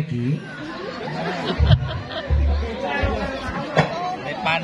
iki. Depan.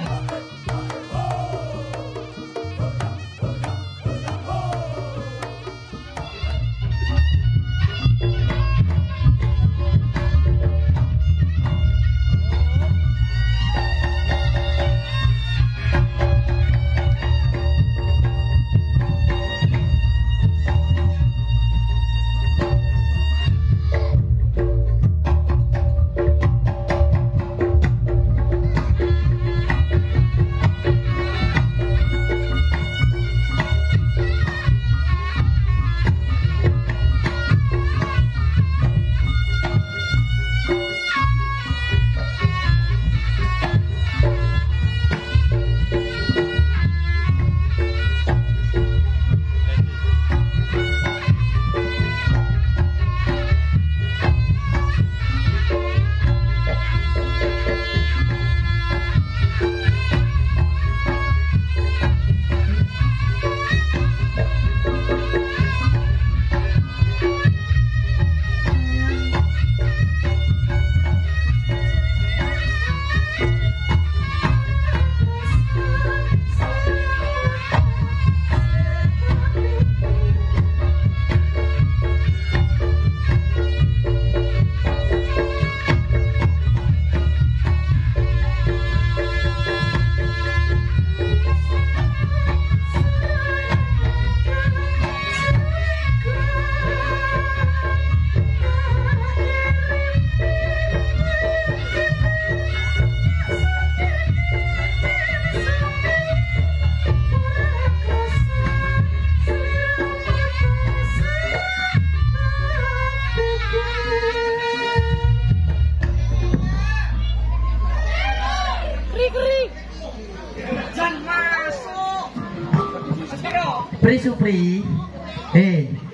Pri Supri.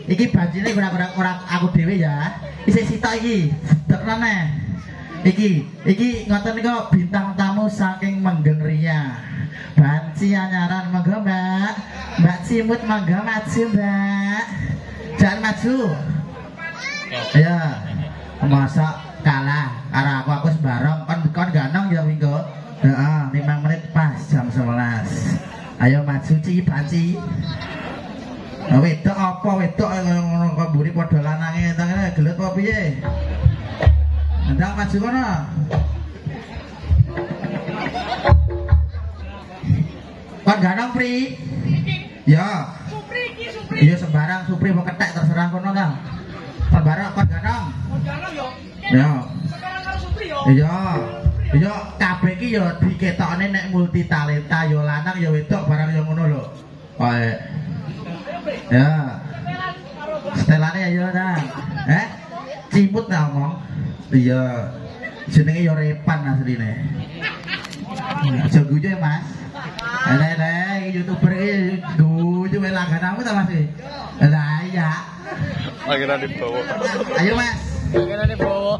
Iki banjine ora aku dhewe ya. Isih sitok iki. Dekne. Iki ngoten niku bintang tamu saking Menggeng Ria. Banci anyaran monggo Mbak. Mbak Cimut monggo maju Mbak. Jangan maju. Ya. Masa kalah karo aku sembarang kon ganong ya minggu. Heeh, 5 menit pas jam 11. Ayo maju Ci Banci. Wedok apa wedok ngono kok mburi padha lanange tangene gelut apa piye? Ndang maju kono. Kon ganong Pri. Ya. Supri iki Supri. Iya sembarang Supri mau ketek terserah kono ta. Sembarang kon ganong. Kon ganong yo. Ya. Sekarang karo Supri yo. Iya. Iya kabeh iki ya diketokne nek multi talenta ya lanang ya wedok barang ya ngono lho. Kae. Ya. Setelane ya ta. Cimut ta ngomong. Iya. Jenenge ya Repan asline. Aja guyu ya Mas. Lek YouTuber iki guyu wae langgananmu ta Mas? Lah iya. Langganan dibawa. Ayo Mas. Langganan dibawa.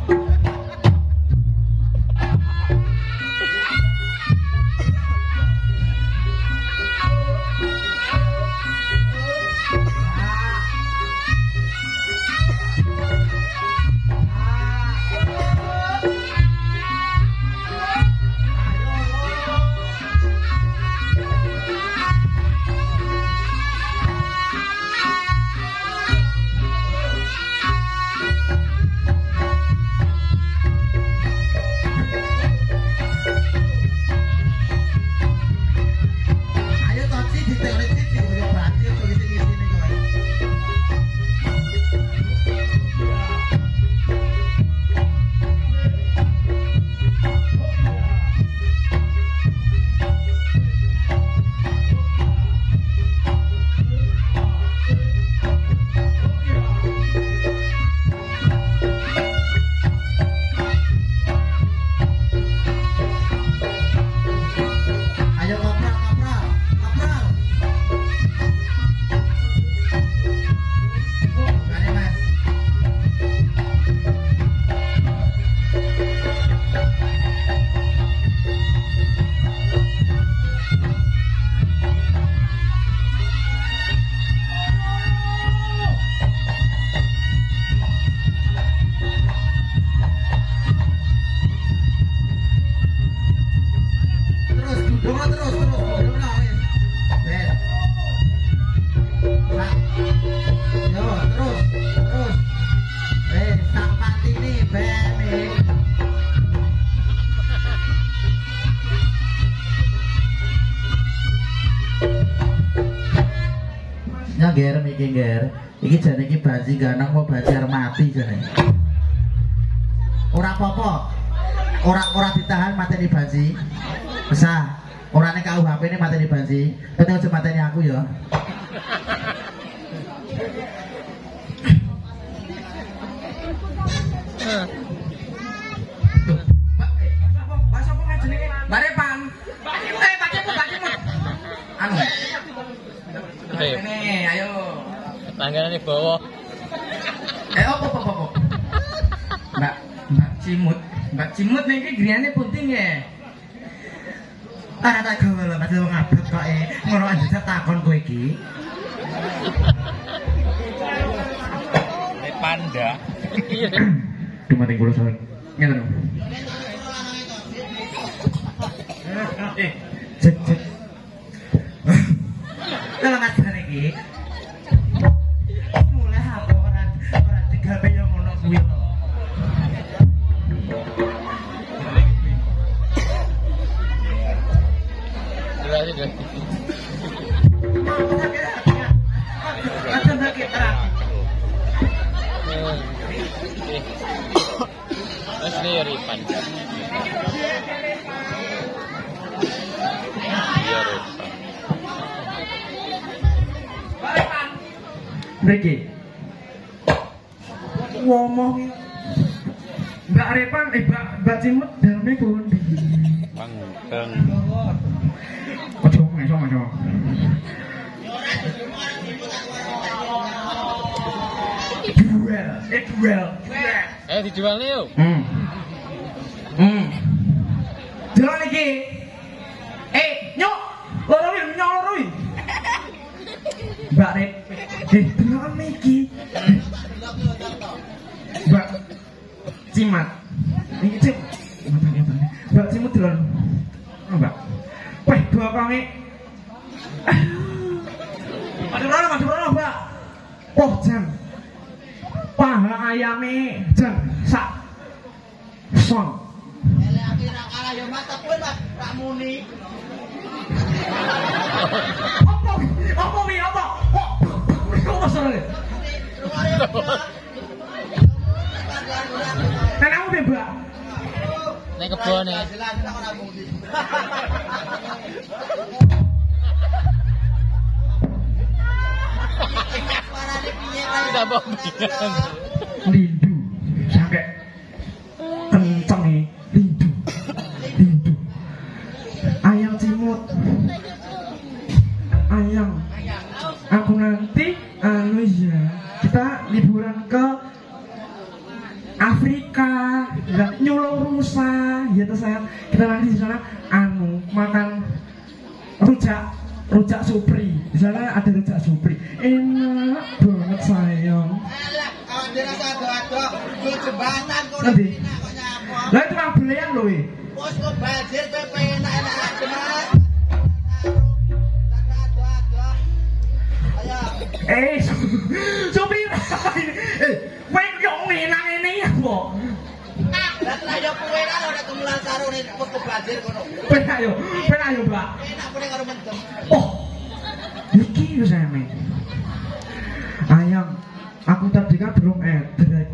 dipeni. Ya ger iki ger. Iki jane iki bajingan mau bajar mati jane. Ora apa-apa. Ora ditahan mateni baji. Bisa. Ora nek KUHP ini mateni baji. Tapi aja mateni aku ya. Barepan. Pakemu. Anu. Ini, ayo. Tangannya bawa. Apa? Mbak Cimut nih iki griyane punting ya. Ana tak gawe lho, padha wong abot kok ngono aja takon kowe iki. Panda. Dumating kula sawet. Ngene lho. Cek. Kalau mas iki mulai apa ora tegal yo ngono kuwi to. Berarti deh. Ada lagi terang. Asli Ripan. Mriki. Ngomong Mbak Repan, Mbak Cimut daleme pundi? Bang. Ojo ngaco. Duel. Dijual nih yuk. Jalan iki. Nyok. Loro wi. Mbak Rep. Jalan iki. Mbak Cimat. Iki Cim. Mbak Cimut jalan. Mbak. Weh, bokonge. Madura, Mbak. Oh, Jan. Paha ayame jan sak song. Ele akira kalah yo mata kowe Pak Muni. Apa? Kok masalah? Nek aku bebak. Nek kebon nih. Tidak bombingan. Lindu sampai kenceng nih. Lindu. Ayam Cimut. Ayam. Aku nanti ya kita liburan ke Afrika, nyulau rusa, ya tuh sayang. Kita nanti di sana makan rujak supri. Di sana ada rujak supri. Enak banget sayang. Nanti. Lah itu mah belian loh. Bos kok banjir pepe enak-enak aja. Supri. Kowe yo ngenang ngene ya, kok. Lah yo kowe kan ora kemulan sarune bos kok banjir kono. Penak yo, Mbak. Enak kowe karo mendem. Oh. Iki yo sampe. Ayam, aku tadi kan belum edrek.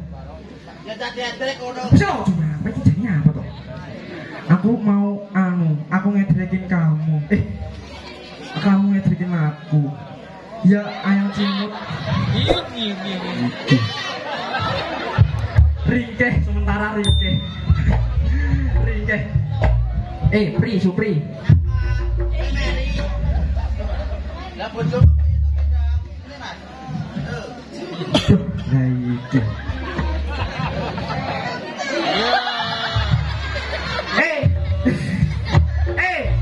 Ya tadi edrek kono. Bisa cuma apa iki jenenge apa toh? Aku mau aku ngedrekin kamu. Kamu ngedrekin aku. Ya ayam Cimut. Ringkeh sementara ringkeh. Supri. Lah bojomu kaya to kendang. Ini Mas. Lah iki.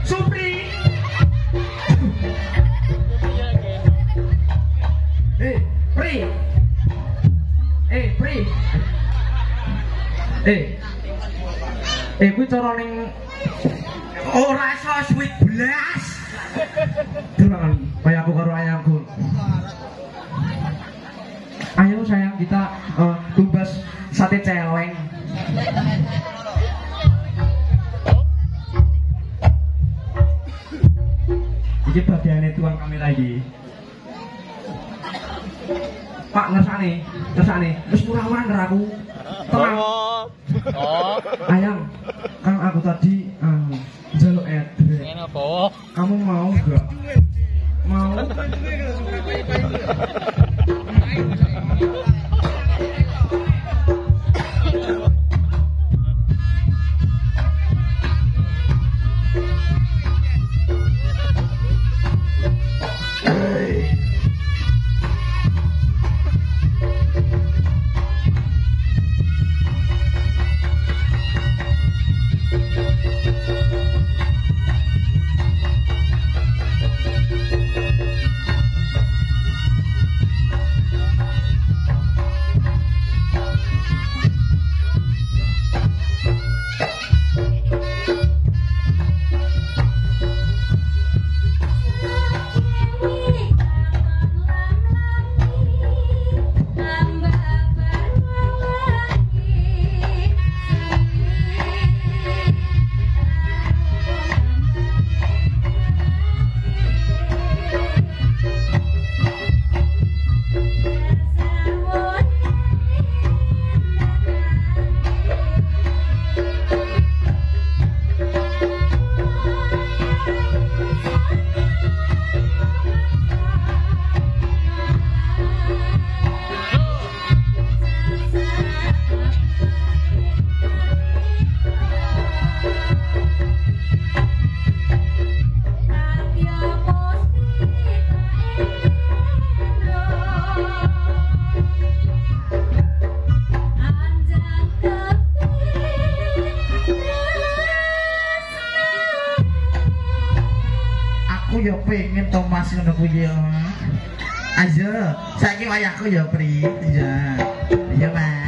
Supri. Pri. Kuwi cara ning ora iso suwit blas. Delok kaya aku karo ayamku. Ayo sayang kita tumbas sate celeng. Iki bagiannya tuang kamera iki. Pak ngersane, wis murah-murah nder aku. Tenang. Oh. Ayang, kan aku tadi njaluk edrek. Ngene apa? Kamu mau enggak? Mau. Aku ya pengen Thomas ngono kuwi ya. Ayo, saiki wayahku ya, Pri. Ya. Iya, Mas.